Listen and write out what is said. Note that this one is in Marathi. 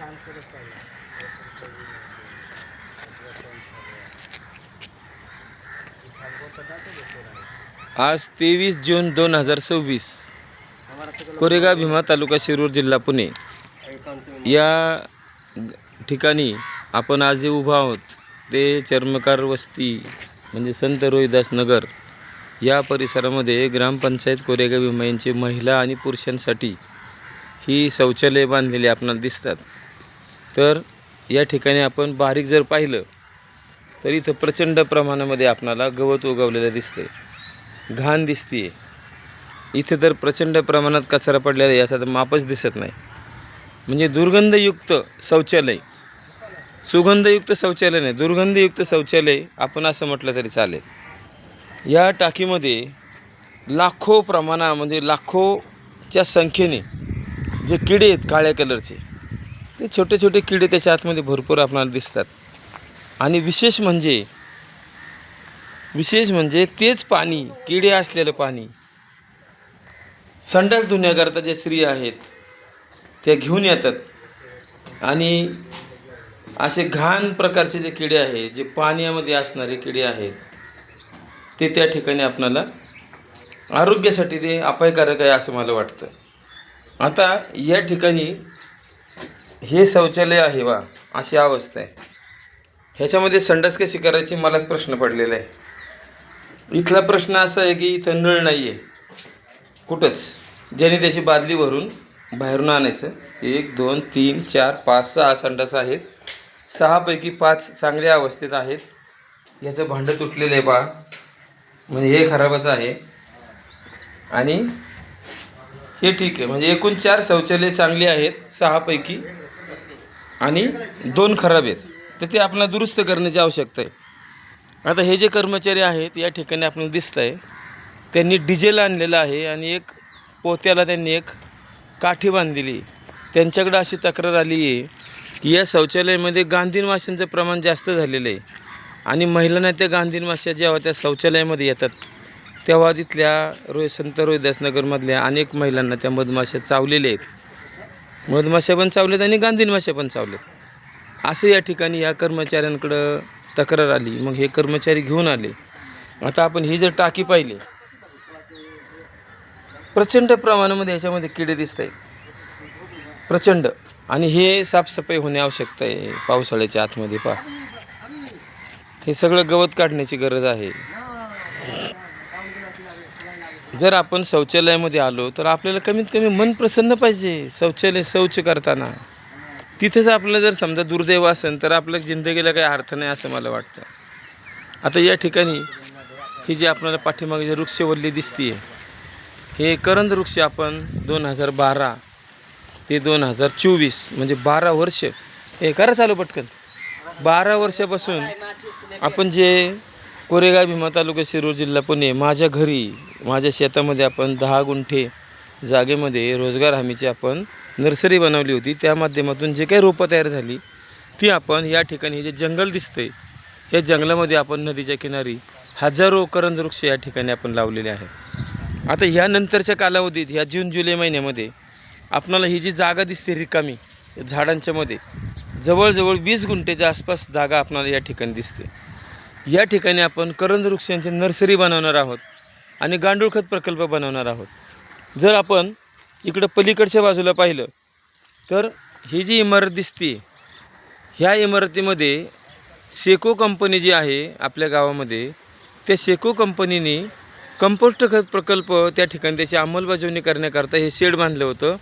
आज 23 जून 2026 कोरेगाव भीमा तालुका शिरूर जिल्हा पुणे या ठिकाणी आपण आज जे उभा आहोत ते चर्मकार वस्ती म्हणजे संत रोहिदास नगर या परिसरामध्ये ग्रामपंचायत कोरेगाव भीमा यांची महिला आणि पुरुषांसाठी ही शौचालय बांधलेली आपल्याला दिसतात। तर या ठिकाणी आपण बारीक जर पाहिलं तर इथं प्रचंड प्रमाणामध्ये आपल्याला गवत उगवलेलं दिसते, घाण दिसते। इथे तर प्रचंड प्रमाणात कचरा पडलेला आहे, याचा तर मापच दिसत नाही। म्हणजे दुर्गंधयुक्त शौचालय, सुगंधयुक्त शौचालय नाही, दुर्गंधयुक्त शौचालय आपण असं म्हटलं तरी चालेल। या टाकीमध्ये लाखो प्रमाणामध्ये लाखोच्या संख्येने जे किडे आहेत काळ्या कलरचे, ते छोटे छोटे किडे त्याच्या आतमध्ये भरपूर आपल्याला दिसतात। आणि विशेष म्हणजे तेच पाणी, किडे असलेलं पाणी संडास धुण्याकरता जे स्त्रिया आहेत त्या घेऊन येतात आणि असे घाण प्रकारचे जे किडे आहेत, जे पाण्यामध्ये असणारे किडे आहेत, ते त्या ठिकाणी आपल्याला आरोग्यासाठी ते अपायकारक आहे असं मला वाटतं। आता या ठिकाणी हे शौचालय आहे बा, अशी अवस्था आहे। ह्याच्यामध्ये संडास कशी करायची मलाच प्रश्न पडलेला आहे। इथला प्रश्न असा आहे की इथं नळ नाही आहे कुठंच, ज्याने त्याची बादली भरून बाहेरून आणायचं। 1 2 3 4 5 6 संडास आहेत, 6 पैकी 5 चांगल्या अवस्थेत आहेत। याचं भांडं तुटलेलं आहे बा, म्हणजे हे खराबच आहे आणि हे ठीक आहे। म्हणजे एकूण 4 शौचालय चांगली आहेत 6 पैकी आणि 2 खराब आहेत, तर ते आपल्याला दुरुस्त करण्याची आवश्यकता आहे। आता हे जे कर्मचारी आहेत या ठिकाणी आपल्याला दिसत आहे, त्यांनी डिझेल आणलेलं आहे आणि एक पोत्याला त्यांनी एक काठी बांधलेली। त्यांच्याकडे अशी तक्रार आली आहे की या शौचालयामध्ये गांधीन माशांचं प्रमाण जास्त झालेलं आहे आणि महिलांना त्या गांधीन माश्या जेव्हा त्या शौचालयामध्ये येतात तेव्हा तिथल्या संत रोहिदास नगरमधल्या अनेक महिलांना त्या मधमाशा चावलेल्या आहेत। मधमाशा पण चावलेत आणि गांधीन माशा पण चावलेत असं या ठिकाणी या कर्मचाऱ्यांकडं तक्रार आली। मग हे कर्मचारी घेऊन आले। आता आपण ही जर टाकी पाहिली, प्रचंड प्रमाणामध्ये याच्यामध्ये किडे दिसत आहेत, प्रचंड। आणि हे साफसफाई होणे आवश्यकता आहे पावसाळ्याच्या आतमध्ये। हे सगळं गवत काढण्याची गरज आहे। जर आपण शौचालयामध्ये आलो तर आपल्याला कमीत कमी मन प्रसन्न पाहिजे। शौच करताना तिथेच आपल्याला जर समजा दुर्दैव असेल तर आपल्या जिंदगीला काही अर्थ नाही असं मला वाटतं। आता या ठिकाणी ही जी आपल्याला पाठीमागे जे वृक्षवल्ली दिसते, हे करंद वृक्ष आपण 2012 ते 2024 म्हणजे 12 वर्ष, हे करा चालू पटकन, 12 वर्षापासून आपण जे कोरेगाव भीमा तालुका शिरूर जिल्हा पुणे माझ्या घरी माझ्या शेतामध्ये आपण 10 गुंठे जागेमध्ये रोजगार हमीची आपण नर्सरी बनवली होती। त्या माध्यमातून जे काही रोपं तयार झाली ती आपण या ठिकाणी हे जे जंगल दिसतंय या जंगलामध्ये आपण नदीच्या किनारी हजारो करंद वृक्ष या ठिकाणी आपण लावलेले आहेत। आता ह्यानंतरच्या कालावधीत ह्या जून जुलै महिन्यामध्ये आपणाला ही जी जागा दिसते रिकामी झाडांच्यामध्ये, जवळजवळ 20 गुंठेच्या आसपास जागा आपणाला या ठिकाणी दिसते। या ठिकाणी आपण करंद वृक्षांची नर्सरी बनवणार आहोत आणि गांडूळ खत प्रकल्प बनवणार आहोत। जर आपण इकडं पलीकडच्या बाजूला पाहिलं तर ही जी इमारत दिसते, ह्या इमारतीमध्ये सेको कंपनी जी आहे आपल्या गावामध्ये, त्या सेको कंपनीने कंपोस्ट खत प्रकल्प त्या ठिकाणी त्याची अंमलबजावणी करण्याकरता हे शेड बांधलं होतं